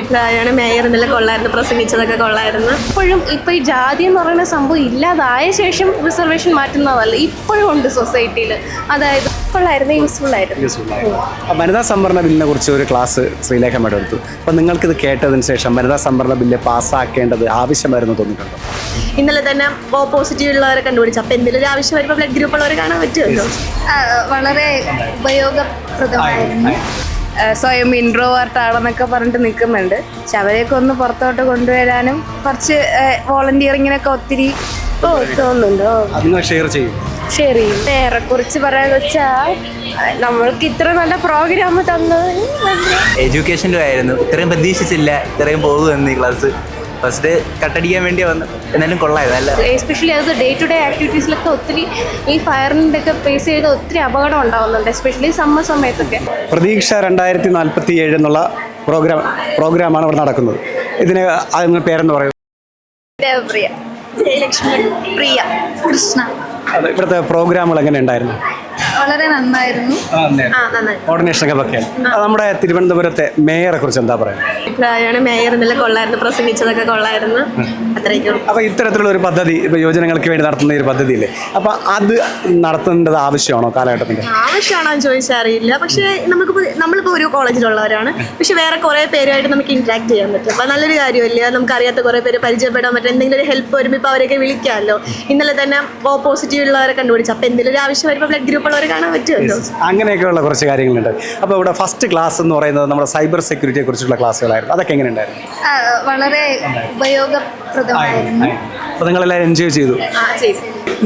അഭിപ്രായമാണ്. മേയർ ഇന്നലെ കൊള്ളായിരുന്നു, പ്രസംഗിച്ചതൊക്കെ കൊള്ളായിരുന്നു. ഇപ്പോഴും ഇപ്പോൾ ഈ ജാതി എന്ന് പറയുന്ന സംഭവം ഇല്ലാതായ ശേഷം റിസർവേഷൻ മാറ്റുന്നതല്ല, ഇപ്പോഴും ഉണ്ട് സൊസൈറ്റിയിൽ. അതായത് കൊള്ളായിരുന്നു, യൂസ്ഫുൾ ആയിരുന്നു. വനിതാ സംവരണ ബില്ലിനെ കുറിച്ച് ഒരു ക്ലാസ് ശ്രീലേഖ മേഡം എടുത്തു. അപ്പോൾ നിങ്ങൾക്കിത് കേട്ടതിന് ശേഷം വനിതാ സംവരണ ബില്ല് പാസ്സാക്കേണ്ടത് ആവശ്യമായിരുന്നു തോന്നിയിട്ടുണ്ടോ? ഇന്നലെ തന്നെ പോസിറ്റീവ് ഉള്ളവരെ കണ്ടുപിടിച്ചു. അപ്പോൾ എന്തെങ്കിലും ഒരു ആവശ്യം വരുമ്പോൾ ബ്ലഡ് ഗ്രൂപ്പ് ഉള്ളവരെ കാണാൻ പറ്റുമല്ലോ. വളരെ ഉപയോഗപ്രദമായിരുന്നു. സ്വയം ഇൻട്രോവേർട്ട് ആണെന്നൊക്കെ പറഞ്ഞിട്ട് നിൽക്കുന്നുണ്ട്. പക്ഷെ അവരെയൊക്കെ ഒന്ന് പുറത്തോട്ട് കൊണ്ടുവരാനും കുറച്ച് വോളണ്ടിയറിങ്ങിനൊക്കെ ഒത്തിരി തോന്നുന്നുണ്ടോ? നിങ്ങൾ ഷെയർ ചെയ്യും? ഷെയർ ചെയ്യും. നേരെക്കുറിച്ച് പറയാന്ന് വെച്ചാൽ നമ്മൾക്ക് ഇത്ര നല്ല പ്രോഗ്രാം തന്നത് എഡ്യൂക്കേഷൻ്റെ ആയിരുന്നു. ഇത്രയും പ്രതീക്ഷിച്ചില്ല ഇത്രയും പോകുമെന്ന് ഈ ക്ലാസ്. ഫസ്റ്റ് കട്ടടിക്കാൻ വേണ്ടി വന്നു, എന്നാലും കൊള്ളായിരുന്നു. നല്ല എസ്പെഷ്യലി അത് ഡേ ടു ഡേ ആക്ടിവിറ്റീസിലൊക്കെ ഒത്തിരി ഈ ഫയറിൻ്റെ ഒക്കെ ഫേസ് ചെയ്ത് ഒത്തിരി അപകടം ഉണ്ടാവുന്നുണ്ട്, എസ്പെഷ്യലി സമ്മർ സമയത്തൊക്കെ. പ്രതീക്ഷ 2047 എന്നുള്ള പ്രോഗ്രാമാണ് ഇവിടെ നടക്കുന്നത്. ഇതിന് അതിന് പേരെന്ന് പറയും? ദേവപ്രിയ, ജയലക്ഷ്മി, പ്രിയ, കൃഷ്ണ. അത് ഇവിടുത്തെ പ്രോഗ്രാമുകൾ എങ്ങനെ ഉണ്ടായിരുന്നു? വളരെ നന്നായിരുന്നു. കോർഡിനേഷനൊക്കെ പക്കയാണ്. അത് നമ്മുടെ തിരുവനന്തപുരത്തെ മേയറെ കുറിച്ച് എന്താ പറയുക? അഭിപ്രായമാണ്. മേയർ ഇന്നലെ കൊള്ളായിരുന്നു, പ്രസംഗിച്ചതൊക്കെ കൊള്ളായിരുന്നു. അത്രയ്ക്കുള്ളൂ. അപ്പോൾ ഇത്തരത്തിലുള്ള ഒരു പദ്ധതി ഇപ്പോൾ യുവജനങ്ങൾക്ക് വേണ്ടി നടത്തുന്ന ഒരു പദ്ധതിയില്ലേ, അപ്പോൾ അത് നടത്തേണ്ടത് ആവശ്യമാണോ കാലഘട്ടത്തിൻ്റെ? ആവശ്യമാണോ എന്ന് ചോദിച്ചാൽ അറിയില്ല. പക്ഷേ നമ്മളിപ്പോൾ ഒരു കോളേജിലുള്ളവരാണ്, പക്ഷെ വേറെ കുറേ പേരുമായിട്ട് നമുക്ക് ഇൻട്രാക്ട് ചെയ്യാൻ പറ്റും. അപ്പോൾ നല്ലൊരു കാര്യമല്ലേ? നമുക്ക് അറിയാത്ത കുറേ പേര് പരിചയപ്പെടാൻ പറ്റും. എന്തെങ്കിലും ഒരു ഹെൽപ്പ് വരുമ്പോൾ ഇപ്പോൾ അവരെയൊക്കെ വിളിക്കാമല്ലോ. ഇന്നലെ തന്നെ പോസിറ്റീവ് ഉള്ളവരെ കണ്ടുപിടിച്ചു. അപ്പോൾ എന്തെങ്കിലും ഒരു ആവശ്യം വരുമ്പോൾ ബ്ലഡ് ഗ്രൂപ്പ് ഉള്ളവരെ കാണാൻ പറ്റുമല്ലോ. അങ്ങനെയൊക്കെയുള്ള കുറച്ച് കാര്യങ്ങളുണ്ട്. അപ്പോൾ ഇവിടെ ഫസ്റ്റ് ക്ലാസ് എന്ന് പറയുന്നത് നമ്മുടെ സൈബർ സെക്യൂരിറ്റിയെ കുറിച്ചുള്ള ക്ലാസ്സുകളായിരുന്നു. അതൊക്കെ എങ്ങനെ ഉണ്ടായിരുന്നു? വളരെ ഉപയോഗപ്രദമായിരുന്നു. അപ്പോൾ നിങ്ങളെല്ലാവരും എൻജോയ് ചെയ്തു?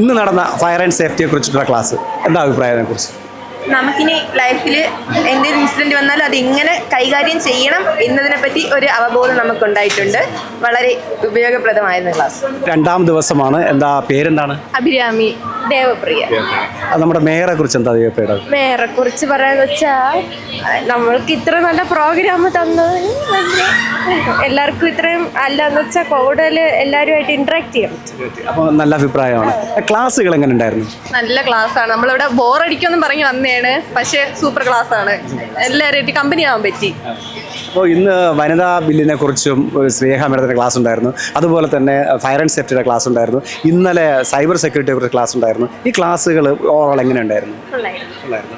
ഇന്ന് നടന്ന ഫയർ ആൻഡ് സേഫ്റ്റിയെ കുറിച്ചിട്ടുള്ള ക്ലാസ് എന്താ അഭിപ്രായത്തെ കുറിച്ച്? നമുക്കിനി ലൈഫിൽ എന്തൊരു ഇൻസിഡൻറ്റ് വന്നാലും അത് എങ്ങനെ കൈകാര്യം ചെയ്യണം എന്നതിനെ പറ്റി ഒരു അവബോധം നമുക്കുണ്ടായിട്ടുണ്ട്. വളരെ ഉപയോഗപ്രദമായിരുന്നു ക്ലാസ്. രണ്ടാം ദിവസമാണ്. എന്താ പേരെന്താണ്? അഭിരാമി, ദേവപ്രിയ. അത് നമ്മുടെ മേയറെ കുറിച്ച് എന്താ പേര്? മേയറെ കുറിച്ച് പറയാന്ന് വെച്ചാൽ നമ്മൾക്ക് ഇത്ര നല്ല പ്രോഗ്രാം തന്നത് എല്ലാവർക്കും ഇത്രയും അല്ലാന്ന് വെച്ചാൽ കൂടുതൽ എല്ലാവരുമായിട്ട് ഇന്ററാക്ട് ചെയ്യാം. അപ്പോൾ നല്ല അഭിപ്രായമാണ്. ക്ലാസ്സുകൾ എങ്ങനെ ഉണ്ടായിരുന്നു? നല്ല ക്ലാസ്സാണ്. നമ്മളിവിടെ ബോറടിക്കുമെന്നും പറഞ്ഞ് വന്നതാണ്. പക്ഷേ സൂപ്പർ ക്ലാസ്സാണ്. എല്ലാവരുമായിട്ട് കമ്പനി ആവാൻ പറ്റി. അപ്പോൾ ഇന്ന് വനിതാ ബില്ലിനെ കുറിച്ചും സ്നേഹ മേഡത്തിൻ്റെ ക്ലാസ് ഉണ്ടായിരുന്നു. അതുപോലെ തന്നെ ഫയർ ആൻഡ് സേഫ്റ്റിയുടെ ക്ലാസ് ഉണ്ടായിരുന്നു. ഇന്നലെ സൈബർ സെക്യൂരിറ്റിയെ കുറിച്ച് ക്ലാസ് ഉണ്ടായിരുന്നു. ഈ ക്ലാസ്സുകൾ ഓവറോൾ എങ്ങനെ ഉണ്ടായിരുന്നു?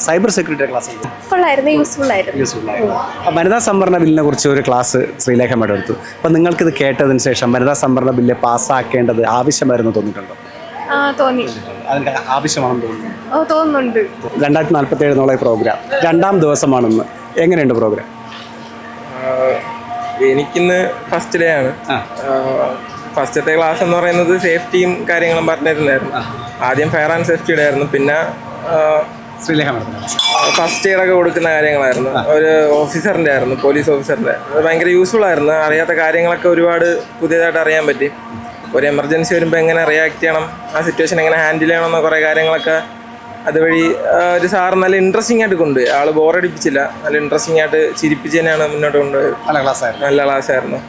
സൈബർ സെക്യൂരിറ്റിയുടെ ക്ലാസ് കൊള്ളായിരുന്നു, യൂസ്ഫുൾ ആയിരുന്നു. വനിതാ സംവരണ ബില്ലിനെ കുറിച്ച് ഒരു ക്ലാസ് ശ്രീലേഖ മേഡം എടുത്തു. അപ്പോൾ നിങ്ങൾക്കിത് കേട്ടതിന് ശേഷം വനിതാ സംവരണ ബില്ല് പാസ്സാക്കേണ്ടത് ആവശ്യമായിരുന്നു തോന്നിയിട്ടുണ്ടോ? തോന്നി. അതിന് ആവശ്യമാണെന്ന് തോന്നുന്നു. തോന്നുന്നുണ്ട്. 2047 എന്നുള്ള പ്രോഗ്രാം രണ്ടാം ദിവസമാണെന്ന്. എങ്ങനെയുണ്ട് പ്രോഗ്രാം? എനിക്കിന്ന് ഫസ്റ്റ് ഡേ ആണ്. ഫസ്റ്റത്തെ ക്ലാസ് എന്ന് പറയുന്നത് സേഫ്റ്റിയും കാര്യങ്ങളും പറഞ്ഞിരുന്നായിരുന്നു. ആദ്യം ഫയർ ആൻഡ് സേഫ്റ്റിയുടെ ആയിരുന്നു, പിന്നെ ഫസ്റ്റ് എയ്ഡൊക്കെ കൊടുക്കുന്ന കാര്യങ്ങളായിരുന്നു. ഒരു ഓഫീസറിൻ്റെ ആയിരുന്നു, പോലീസ് ഓഫീസറിൻ്റെ. അത് ഭയങ്കര യൂസ്ഫുൾ ആയിരുന്നു. അറിയാത്ത കാര്യങ്ങളൊക്കെ ഒരുപാട് പുതിയതായിട്ട് അറിയാൻ പറ്റി. ഒരു എമർജൻസി വരുമ്പോൾ എങ്ങനെ റിയാക്ട് ചെയ്യണം, ആ സിറ്റുവേഷൻ എങ്ങനെ ഹാൻഡിൽ ചെയ്യണം എന്ന കുറേ കാര്യങ്ങളൊക്കെ അതുവഴി ഒരു സാറ് നല്ല ഇൻട്രസ്റ്റിംഗ് ആയിട്ട് കൊണ്ടുപോയി. ആൾ ബോറടിപ്പിച്ചില്ല, നല്ല ഇൻട്രസ്റ്റിംഗ് ആയിട്ട് ചിരിപ്പിച്ച് തന്നെയാണ് മുന്നോട്ട് കൊണ്ടുപോയത്. നല്ല ക്ലാസ് ആയിരുന്നു.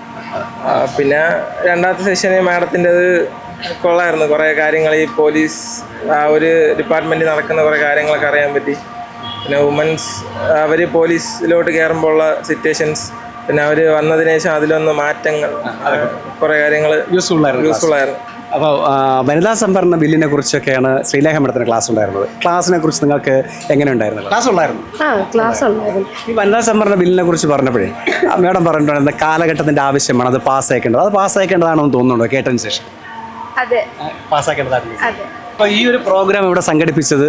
പിന്നെ രണ്ടാമത്തെ സെഷന് മാഡത്തിൻ്റെത് കൊള്ളായിരുന്നു. കുറേ കാര്യങ്ങൾ ഈ പോലീസ് ആ ഒരു ഡിപ്പാർട്ട്മെൻറ്റിൽ നടക്കുന്ന കുറേ കാര്യങ്ങളൊക്കെ അറിയാൻ പറ്റി. പിന്നെ വുമൻസ് അവർ പോലീസിലോട്ട് കയറുമ്പോൾ ഉള്ള സിറ്റുവേഷൻസ്, പിന്നെ അവർ വന്നതിന് ശേഷം അതിലൊന്ന് മാറ്റങ്ങൾ, കുറേ കാര്യങ്ങൾ യൂസ്ഫുൾ ആയിരുന്നു. അപ്പോൾ വനിതാ സംവരണ ബില്ലിനെ കുറിച്ചൊക്കെയാണ് ശ്രീലേഖ മേഡത്തിന് ക്ലാസ് ഉണ്ടായിരുന്നത്. ക്ലാസ്സിനെ കുറിച്ച് നിങ്ങൾക്ക് എങ്ങനെ ഉണ്ടായിരുന്നു? ക്ലാസ് ഉണ്ടായിരുന്നു. ഈ വനിതാ സംവരണ ബില്ലിനെ കുറിച്ച് പറഞ്ഞപ്പോഴേ മേഡം പറഞ്ഞിട്ടുണ്ട് കാലഘട്ടത്തിൻ്റെ ആവശ്യമാണ്, അത് പാസ്സാക്കേണ്ടത്. അത് പാസ്സാക്കേണ്ടതാണെന്ന് തോന്നുന്നുണ്ടോ കേട്ടതിന് ശേഷം? അതെ, പാസ്സാക്കേണ്ടതായിരുന്നു. അപ്പോൾ ഈ ഒരു പ്രോഗ്രാം ഇവിടെ സംഘടിപ്പിച്ചത്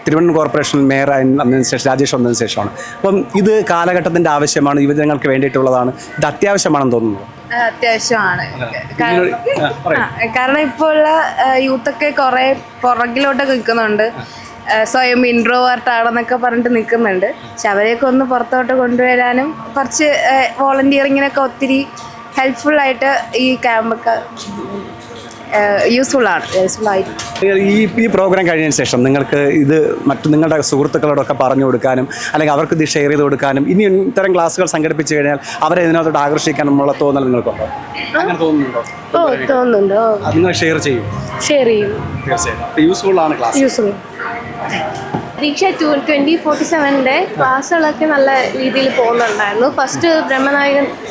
തിരുവനന്തപുരം കോർപ്പറേഷൻ മേയർ വന്നതിന് ശേഷം, രാജേഷ് വന്നതിന് ശേഷമാണ്. അപ്പം ഇത് കാലഘട്ടത്തിൻ്റെ ആവശ്യമാണ്, യുവജനങ്ങൾക്ക് വേണ്ടിയിട്ടുള്ളതാണ്, ഇത് അത്യാവശ്യമാണെന്ന് തോന്നുന്നു. അത്യാവശ്യമാണ്. കാരണം ഇപ്പോൾ ഉള്ള യൂത്തൊക്കെ കുറേ പുറകിലോട്ടൊക്കെ നിൽക്കുന്നുണ്ട്. സ്വയം ഇൻട്രോവേർട്ട് ആണെന്നൊക്കെ പറഞ്ഞിട്ട് നിൽക്കുന്നുണ്ട്. പക്ഷെ അവരെയൊക്കെ ഒന്ന് പുറത്തോട്ട് കൊണ്ടുവരാനും കുറച്ച് വോളണ്ടിയറിങ്ങിനൊക്കെ ഒത്തിരി ഹെൽപ്ഫുള്ളായിട്ട് ഈ ക്യാമ്പൊക്കെ യൂസ്ഫുൾ ആയിട്ട്. ഈ പ്രോഗ്രാം കഴിഞ്ഞതിന് ശേഷം നിങ്ങൾക്ക് ഇത് നിങ്ങളുടെ സുഹൃത്തുക്കളോടൊക്കെ പറഞ്ഞു കൊടുക്കാനും അല്ലെങ്കിൽ അവർക്ക് ഇത് ഷെയർ ചെയ്ത് കൊടുക്കാനും ഇനി ഇത്തരം ക്ലാസ്സുകൾ സംഘടിപ്പിച്ചു കഴിഞ്ഞാൽ അവരെ ഇതിനകത്തോട്ട് ആകർഷിക്കാനുള്ള തോന്നൽ നിങ്ങൾക്കുണ്ടോ? അങ്ങനെ തോന്നുന്നുണ്ടോ? തോന്നുന്നുണ്ടോ? നിങ്ങൾ ഷെയർ ചെയ്യും? ഷെയർ ചെയ്യും. തീർച്ചയായും യൂസ്ഫുൾ ആണ് ക്ലാസ്. യൂസ്ഫുൾ. ദീക്ഷ 2047 ക്ലാസ്സുകളൊക്കെ നല്ല രീതിയിൽ പോകുന്നുണ്ടായിരുന്നു.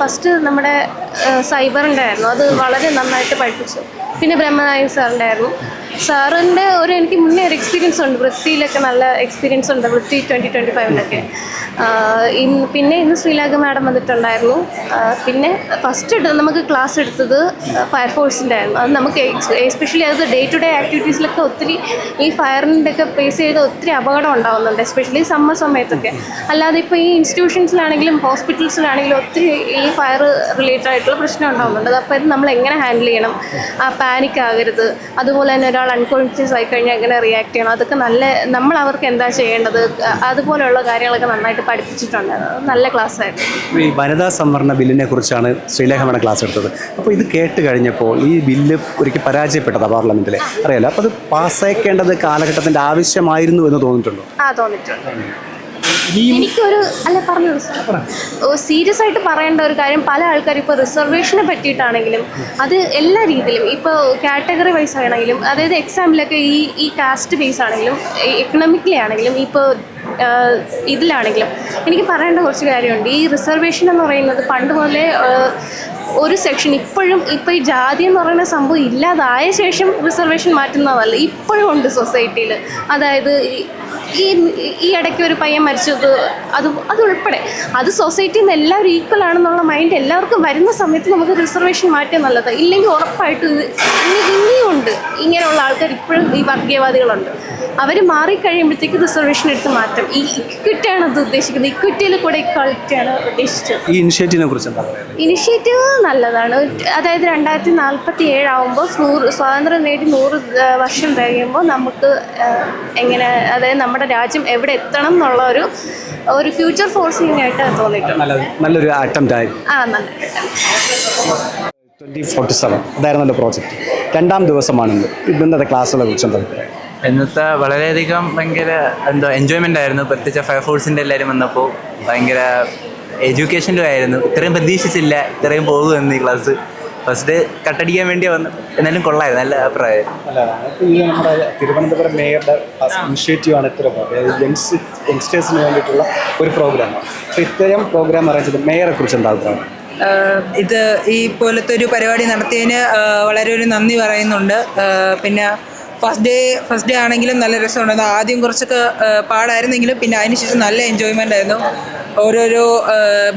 ഫസ്റ്റ് നമ്മുടെ സൈബറിൻ്റെ ആയിരുന്നു, അത് വളരെ നന്നായിട്ട് പഠിപ്പിച്ചു. പിന്നെ ബ്രഹ്മനായകൻ സാറിൻ്റെ ആയിരുന്നു. സാറിൻ്റെ എനിക്ക് മുന്നേ ഒരു എക്സ്പീരിയൻസ് ഉണ്ട്, വൃത്തിയിലൊക്കെ നല്ല എക്സ്പീരിയൻസ് ഉണ്ട്, വൃത്തി 2025 പിന്നെ ഇന്ന് ശ്രീലേഖ മാഡം വന്നിട്ടുണ്ടായിരുന്നു. പിന്നെ ഫസ്റ്റ് നമുക്ക് ക്ലാസ് എടുത്തത് ഫയർഫോഴ്സിൻ്റെ ആയിരുന്നു. അത് നമുക്ക് എസ്പെഷ്യലി അത് ഡേ ടു ഡേ ആക്ടിവിറ്റീസിലൊക്കെ ഒത്തിരി ഈ ഫയറിൻ്റെ ഒക്കെ ഫേസ് ചെയ്ത് ഒത്തിരി അപകടം ഉണ്ടാകുന്നുണ്ട്, എസ്പെഷ്യലി സമ്മർ സമയത്തൊക്കെ. അല്ലാതെ ഇപ്പോൾ ഈ ഇൻസ്റ്റിറ്റ്യൂഷൻസിലാണെങ്കിലും ഹോസ്പിറ്റൽസിലാണെങ്കിലും ഒത്തിരി ഈ ഫയർ റിലേറ്റഡ് ആയിട്ടുള്ള പ്രശ്നം ഉണ്ടാകുന്നുണ്ട്. അപ്പോൾ ഇത് നമ്മൾ എങ്ങനെ ഹാൻഡിൽ ചെയ്യണം, പാനിക് ആകരുത്, അതുപോലെ തന്നെ ഒരാൾ അൺകോൺഷ്യസ് ആയി കഴിഞ്ഞാൽ എങ്ങനെ റിയാക്ട് ചെയ്യണം, അതൊക്കെ നമ്മൾ അവർക്ക് എന്താ ചെയ്യേണ്ടത്, അതുപോലെയുള്ള കാര്യങ്ങളൊക്കെ നന്നായിട്ട് പഠിപ്പിച്ചിട്ടുണ്ട്. നല്ല ക്ലാസ് ആയിരുന്നു. ഈ വനിതാ സംവരണ ബില്ലിനെ കുറിച്ചാണ് ശ്രീലേഖ മേഡം ക്ലാസ് എടുത്തത്. അപ്പോൾ ഇത് കേട്ട് കഴിഞ്ഞപ്പോൾ ഈ ബില്ല് ഒരിക്കൽ പരാജയപ്പെട്ടതാണ് പാർലമെന്റിൽ, അറിയാലോ. അപ്പോൾ അത് പാസ്സാക്കേണ്ടത് കാലഘട്ടത്തിന്റെ ആവശ്യമായിരുന്നു എന്ന് തോന്നിയിട്ടുണ്ടോ? തോന്നിയിട്ടുണ്ട്. എനിക്കൊരു സീരിയസ് ആയിട്ട് പറയേണ്ട ഒരു കാര്യം, പല ആൾക്കാരും ഇപ്പോൾ റിസർവേഷനെ പറ്റിയിട്ടാണെങ്കിലും അത് എല്ലാ രീതിയിലും, ഇപ്പോൾ കാറ്റഗറി വൈസ് ആണെങ്കിലും, അതായത് എക്സാമിലൊക്കെ ഈ കാസ്റ്റ് ബേസ് ആണെങ്കിലും എക്കണോമിക്കലി ആണെങ്കിലും ഇപ്പോൾ ഇതിലാണെങ്കിലും എനിക്ക് പറയേണ്ട കുറച്ച് കാര്യമുണ്ട്. ഈ റിസർവേഷൻ എന്ന് പറയുന്നത് പണ്ട് മുതലേ ഒരു സെക്ഷൻ ഇപ്പോൾ ഈ ജാതി എന്ന് പറയുന്ന സംഭവം ഇല്ലാതായ ശേഷം റിസർവേഷൻ മാറ്റുന്നതല്ല, ഇപ്പോഴും ഉണ്ട് സൊസൈറ്റിയിൽ. അതായത് ഈ ഇടയ്ക്ക് ഒരു പയ്യൻ മരിച്ചത് അതുൾപ്പെടെ അത് സൊസൈറ്റിയിൽ നിന്ന് എല്ലാവരും ഈക്വൽ ആണെന്നുള്ള മൈൻഡ് എല്ലാവർക്കും വരുന്ന സമയത്ത് നമുക്ക് റിസർവേഷൻ മാറ്റിയാൽ നല്ലതാണ്. ഇല്ലെങ്കിൽ ഉറപ്പായിട്ടും ഇനിയുണ്ട് ഇങ്ങനെയുള്ള ആൾക്കാർ, ഇപ്പോഴും ഈ വർഗീയവാദികളുണ്ട്. അവർ മാറിക്കഴിയുമ്പോഴത്തേക്ക് റിസർവേഷൻ എടുത്ത് മാറ്റും. ഈ ഇക്വിറ്റിയാണ് അത് ഉദ്ദേശിക്കുന്നത്, ഇക്വിറ്റിയിൽ കൂടെ ഇക്വാളിറ്റിയാണ് ഉദ്ദേശിച്ചത്. ഈ ഇനിഷ്യേറ്റീവിനെ കുറിച്ച് എന്താ? ഇനിഷ്യേറ്റീവ് നല്ലതാണ്. അതായത് 2047 ആകുമ്പോൾ സ്വാതന്ത്ര്യം നേടി 100 വർഷം കഴിയുമ്പോൾ നമുക്ക് എങ്ങനെ, അതായത് നമ്മുടെ രാജ്യം എവിടെ എത്തണം എന്നുള്ള ഒരു ഫ്യൂച്ചർ ഫോർസിങ് ആയിട്ട് തോന്നിയിട്ടുണ്ട്. നല്ലൊരു അറ്റംപ്റ്റ് ആയിരുന്നു. നല്ല 2047 അതായിരുന്നല്ലോ പ്രോജക്റ്റ്. 2ാം ദിവസമാണ് ഇന്നത്തെ ക്ലാസ്സുകളെ കുറിച്ച് എന്താ? ഇന്നത്തെ വളരെയധികം ഭയങ്കര എൻജോയ്മെൻ്റ് ആയിരുന്നു. പ്രത്യേകിച്ച് ഫയർഫോഴ്സിൻ്റെ എല്ലാവരും വന്നപ്പോൾ ഭയങ്കര എഡ്യൂക്കേഷനിലും ആയിരുന്നു. ഇത്രയും പ്രതീക്ഷിച്ചില്ല ഇത്രയും പോകുമെന്ന് ഈ ക്ലാസ്. ഫസ്റ്റ് കട്ടടിക്കാൻ വേണ്ടി വന്നു, എന്നാലും കൊള്ളായിരുന്നു, നല്ല അഭിപ്രായം. ഈ നമ്മുടെ തിരുവനന്തപുരം മേയറുടെ ഇനിഷ്യേറ്റീവാണ് ഇത്തരം യങ്സ്റ്റേഴ്സിന് വേണ്ടിയിട്ടുള്ള ഒരു പ്രോഗ്രാമാണ്. അപ്പോൾ ഇത്തരം പ്രോഗ്രാം അറേഞ്ച് മേയറെ കുറിച്ച് എന്താ അഭിപ്രായം? ഇത് ഈ പോലത്തെ ഒരു പരിപാടി നടത്തിയതിന് വളരെ ഒരു നന്ദി പറയുന്നുണ്ട്. പിന്നെ ഫസ്റ്റ് ഡേ ആണെങ്കിലും നല്ല രസമുണ്ടായിരുന്നു. ആദ്യം കുറച്ചൊക്കെ പാടായിരുന്നെങ്കിലും പിന്നെ അതിനുശേഷം നല്ല എൻജോയ്മെൻ്റ് ആയിരുന്നു. ഓരോരോ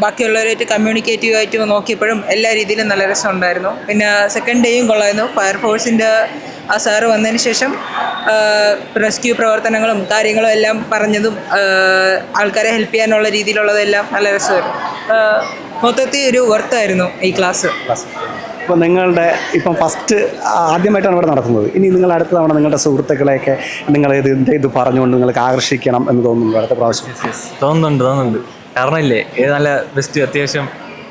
ബാക്കിയുള്ളവരായിട്ട് കമ്മ്യൂണിക്കേറ്റീവായിട്ട് നോക്കിയപ്പോഴും എല്ലാ രീതിയിലും നല്ല രസമുണ്ടായിരുന്നു. പിന്നെ സെക്കൻഡ് ഡേയും കൊള്ളായിരുന്നു. ഫയർഫോഴ്സിൻ്റെ ആ സാറ് വന്നതിന് ശേഷം റെസ്ക്യൂ പ്രവർത്തനങ്ങളും കാര്യങ്ങളും എല്ലാം പറഞ്ഞതും ആൾക്കാരെ ഹെൽപ്പ് ചെയ്യാനുള്ള രീതിയിലുള്ളതെല്ലാം നല്ല രസമായിരുന്നു. മൊത്തത്തിൽ ഒരു വർത്തായിരുന്നു ഈ ക്ലാസ്. ഇപ്പോൾ നിങ്ങളുടെ ഇപ്പം ഫസ്റ്റ് ആദ്യമായിട്ടാണ് ഇവിടെ നടത്തുന്നത്. ഇനി നിങ്ങൾ അടുത്ത തവണ നിങ്ങളുടെ സുഹൃത്തുക്കളെയൊക്കെ നിങ്ങൾ ഇത് പറഞ്ഞുകൊണ്ട് നിങ്ങൾക്ക് ആകർഷിക്കണം എന്ന് തോന്നുന്നു അടുത്ത പ്രാവശ്യം? തോന്നുന്നുണ്ട്. കാരണം ഇല്ലേ, ഇത് നല്ല ബെസ്റ്റ്, അത്യാവശ്യം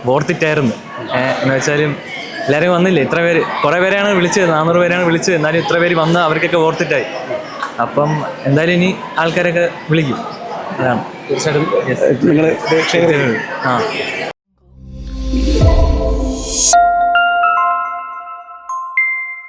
വോർത്തിട്ടായിരുന്നു. എന്ന് വെച്ചാലും എല്ലാവരും വന്നില്ലേ, ഇത്ര പേര്, കുറേ പേരെയാണ് വിളിച്ചത്, 400 പേരാണ് വിളിച്ചത്. എന്നാലും ഇത്ര പേര് വന്ന് അവർക്കൊക്കെ വോർത്തിട്ടായി. അപ്പം എന്തായാലും ഇനി ആൾക്കാരൊക്കെ വിളിക്കും. അതാണ് തീർച്ചയായിട്ടും നിങ്ങൾ